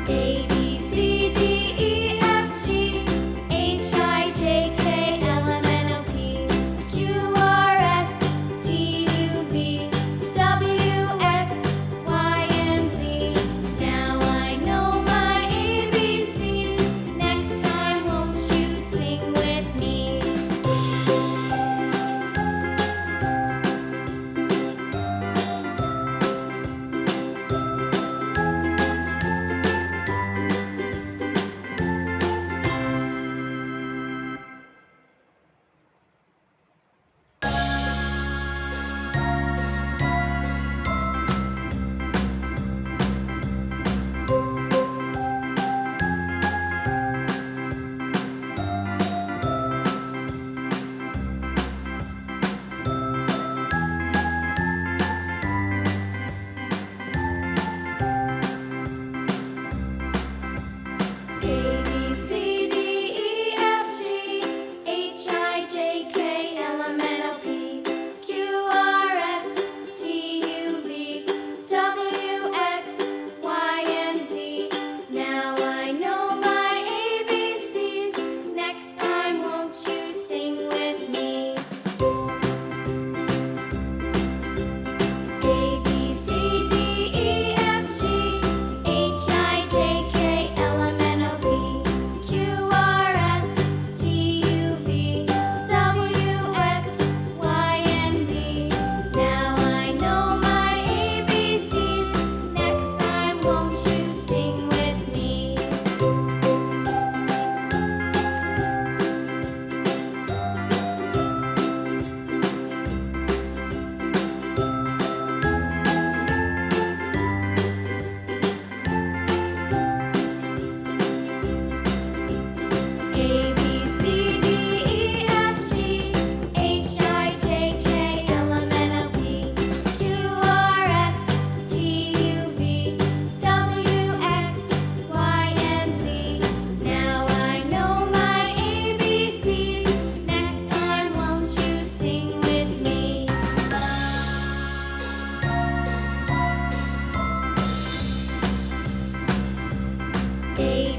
A, B, C, D, E, F, G, H, I, J, K, L, M, N, O, P, Q, R, S, T, U, V, W, X, Y, and Z. Now I know my ABCs. Next time, won't you sing with me? A, B, C, D, E, F, G, H, I, J, K, L, M, N, O, P, Q, R, S, T, U, V, W, X, Y, and Z. Now I know my ABCs. Next time, won't you sing with me? A, B, C, D, E, F, G, H, I, J, K, L, M, N, O, P, Q, R, S, T, U, V, W, X, Y, and Z. Now I know my ABCs. Next time, won't you sing with me? A, B, C, D, E, F, G, H, I, J, K, L, M, N, O, P, Q, R, S, T, U, V, W, X, Y, and Z. Now I know my ABCs. Next time, won't you sing with me? A,